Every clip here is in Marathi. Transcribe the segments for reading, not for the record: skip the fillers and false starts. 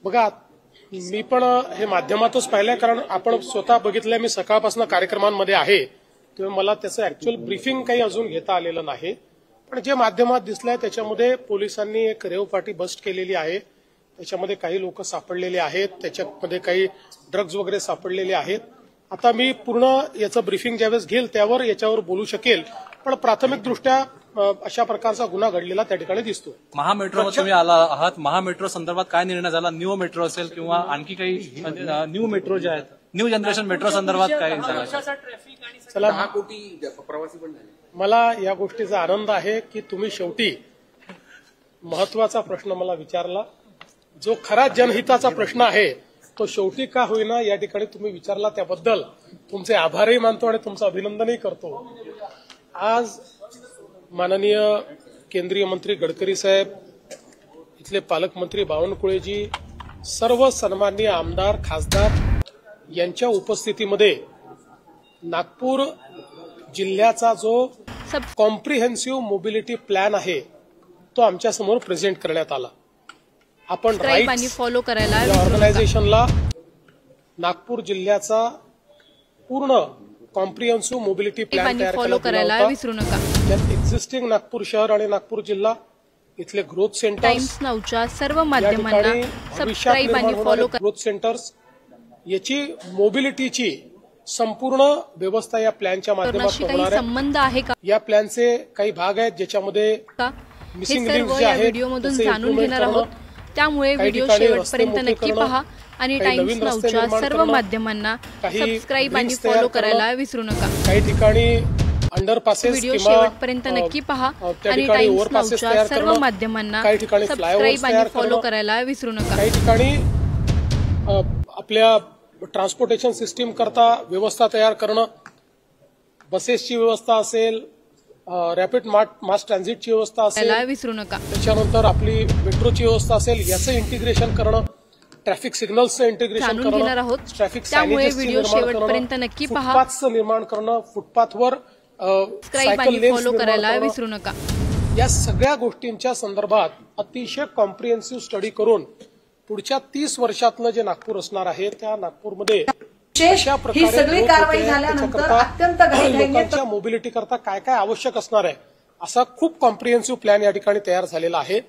बघा, मी पण हे माध्यमातच पाहिलंय, कारण आपण स्वतः बघितलंय. मी सकाळपासून कार्यक्रमांमध्ये आहे, तेव्हा मला त्याचं ऍक्च्युअल ब्रीफिंग काही अजून घेता आलेलं नाही. पण जे माध्यमात दिसलंय त्याच्यामध्ये पोलिसांनी एक रेव पार्टी बस्ट केलेली आहे. त्याच्यामध्ये काही लोक सापडलेले आहेत, त्याच्यामध्ये काही ड्रग्ज वगैरे सापडलेले आहेत. आता मी पूर्ण याचं ब्रीफिंग ज्यावेळेस घेईल त्यावर याच्यावर बोलू शकेल. पण प्राथमिकदृष्ट्या अशा प्रकारचा गुन्हा घडलेला त्या ठिकाणी दिसतो. महामेट्रो तुम्ही आला आहात, महामेट्रो संदर्भात काय निर्णय झाला? न्यू मेट्रो असेल किंवा आणखी काही न्यू मेट्रो जे आहेत, न्यू जनरेशन मेट्रो संदर्भात काय झालं? चला, 10 कोटी प्रवासी पण झाले. मला या गोष्टीचा आनंद आहे की तुम्ही शेवटी महत्वाचा प्रश्न मला विचारला. जो खरा जनहिताचा प्रश्न आहे तो शेवटी का होईना या ठिकाणी तुम्ही विचारला, त्याबद्दल तुमचे आभारही मानतो आणि तुमचं अभिनंदनही करतो. आज माननीय केंद्रीय मंत्री गडकरी साहेब, इथले पालकमंत्री बावनकुळेजी, सर्व सन्माननीय आमदार खासदार यांच्या उपस्थितीमध्ये नागपूर जिल्ह्याचा जो कॉम्प्रिहेन्सिव्ह मोबिलिटी प्लॅन आहे तो आमच्या समोर प्रेझेंट करण्यात आला. आपण फॉलो करायला ऑर्गनायझेशनला नागपूर जिल्ह्याचा पूर्ण कॉम्प्रिहेन्सिव्ह मोबिलिटी प्लॅन तयार फॉलो करायला विसरू नका. त्यात एक्झिस्टिंग नागपूर शहर आणि नागपूर जिल्हा, इथले ग्रोथ सेंटर्स, टाइम्स नाऊच्या सर्व माध्यमांना सबस्क्राईब आणि फॉलो करा. ग्रोथ सेंटर्स याची मोबिलिटीची संपूर्ण व्यवस्था या प्लॅनच्या माध्यमातून होणार आहे. संबंध आहे का? या प्लॅनचे काही भाग आहेत ज्याच्यामध्ये मिसिंग लिंक्स जे आहेत व्हिडिओमधून जाणून घेणार आहोत. त्यामुळे व्हिडिओ शेवटपर्यंत नक्की पहा आणि टाइम्स नाऊच्या सर्व माध्यमांना सबस्क्राईब आणि फॉलो करायला विसरू नका. काही ठिकाणी अंडरपासेस व्हिडिओ शेवटपर्यंत नक्की पहा आणि टाइम्स नाऊच्या सर्व माध्यमांना सबस्क्राईब आणि फॉलो करायला विसरू नका. काही ठिकाणी आपल्या ट्रान्सपोर्टेशन सिस्टीम करता व्यवस्था तयार करणं, बसेसची व्यवस्था असेल, रॅपिड मास ट्रान्झिटची व्यवस्था असेल, विसरू नका. त्याच्यानंतर आपली मेट्रोची व्यवस्था असेल, याचं इंटिग्रेशन करणं, ट्रॅफिक सिग्नल्सचं इंटिग्रेशन करणं, ट्रॅफिक सायनेजेसचं निर्माण करणं, फुटपाथचं निर्माण करणं, फुटपाथवर सायकल लेन्स फॉलो करायला विसरू नका. या सगळ्या गोष्टींच्या संदर्भात अतिशय कॉम्प्रिहेन्सिव्ह स्टडी करून पुढच्या 30 वर्षातलं जे नागपूर असणार आहे त्या नागपूरमध्ये अशा प्रकारे लोकांच्या मोबिलिटी करता काय काय आवश्यक असणार आहे असा खूप कॉम्प्रिहेन्सिव्ह प्लॅन या ठिकाणी तयार झालेला आहे.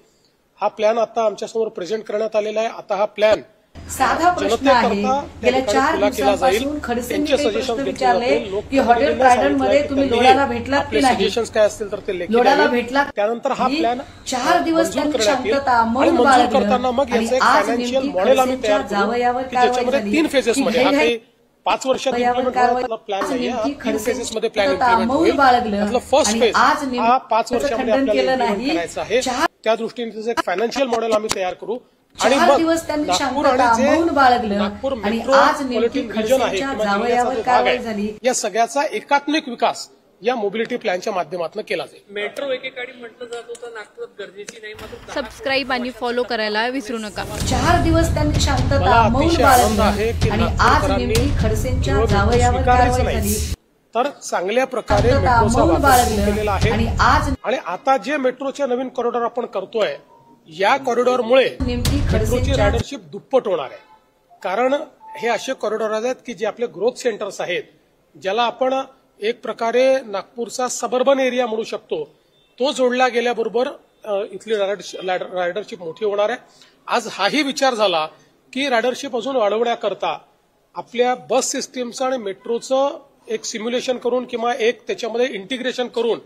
हा प्लॅन आता आमच्यासमोर प्रेझेंट करण्यात आलेला आहे. आता हा प्लॅन साधा प्रश्न आहे. गेल्या 4 दिवसांपासून खडसेंनी प्रश्न विचारले की हॉटेल ट्रायडंट मध्ये तुम्ही लोढाला भेटलात की नाही, सजेशन्स काय असतील तर ते लोढाला भेटलात. त्यानंतर हा प्लॅन 4 दिवस त्यांनी शांतता मौन करताना मग याचं एक फायनान्शियल मॉडेल आम्ही तयार करू की ज्याच्यामध्ये 3 फेजेसमध्ये, हा काही 5 वर्षात इम्प्लिमेंट होण्याचा प्लॅन नाही, 3 फेजेसमध्ये प्लॅन इम्प्लिमेंट होईल. त्यातलं फर्स्ट फेज हा 5 वर्षामध्ये आपल्याला इम्प्लिमेंट करायचा आहे. त्या दृष्टीने त्याचं एक फायनान्शियल मॉडेल आम्ही तयार करू आणि मग नागपूर आणि जे नागपूर मेट्रोपॉलिटन रिजन आहे या सगळ्याचा एकात्मिक विकास या मोबिलिटी प्लॅनच्या माध्यमातून केला जाईल. मेट्रो एकेकाळी म्हटलं जात होतं नागपुरात गरजेची नाही, मात्र सबस्क्राईब आणि फॉलो करायला विसरू नका. 4 दिवस त्यांनी शांतता मौन बाळगली आणि आज नेमकी खडसेंच्या जावयावर कारवाई झाली. तर चांगल्या प्रकारे मेट्रोचा वापर केलेला आहे आणि आता जे मेट्रोचे नवीन कॉरिडॉर आपण करतोय या कॉरिडॉरमुळे मेट्रोची रायडरशिप दुप्पट होणार आहे. कारण हे असे कॉरिडॉर आहेत की जे आपले ग्रोथ सेंटर्स आहेत, ज्याला आपण एक प्रकारे नागपूरचा सबर्बन एरिया म्हणू शकतो, तो जोडला गेल्याबरोबर इथली रायडरशिप मोठी होणार आहे. आज हाही विचार झाला की रायडरशिप अजून वाढवण्याकरता आपल्या बस सिस्टीमचं आणि मेट्रोचं एक सिम्युलेशन करून किंवा एक त्याच्यामध्ये इंटिग्रेशन करून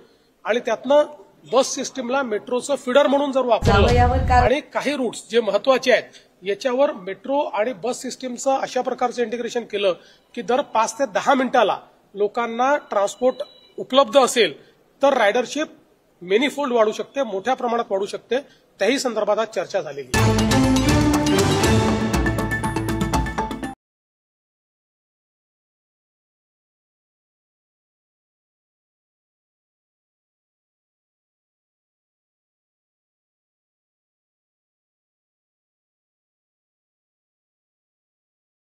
आणि त्यातनं बस सिस्टीमला मेट्रोचं फीडर म्हणून जर वापरलं आणि काही रूट्स जे महत्वाचे आहेत याच्यावर मेट्रो आणि बस सिस्टीमचं अशा प्रकारचं इंटिग्रेशन केलं की दर 5 ते 10 मिनिटाला लोकांना ट्रान्सपोर्ट उपलब्ध असेल तर रायडरशिप मेनीफोल्ड वाढू शकते, मोठ्या प्रमाणात वाढू शकते. त्याही संदर्भात आज चर्चा झालेली आहे.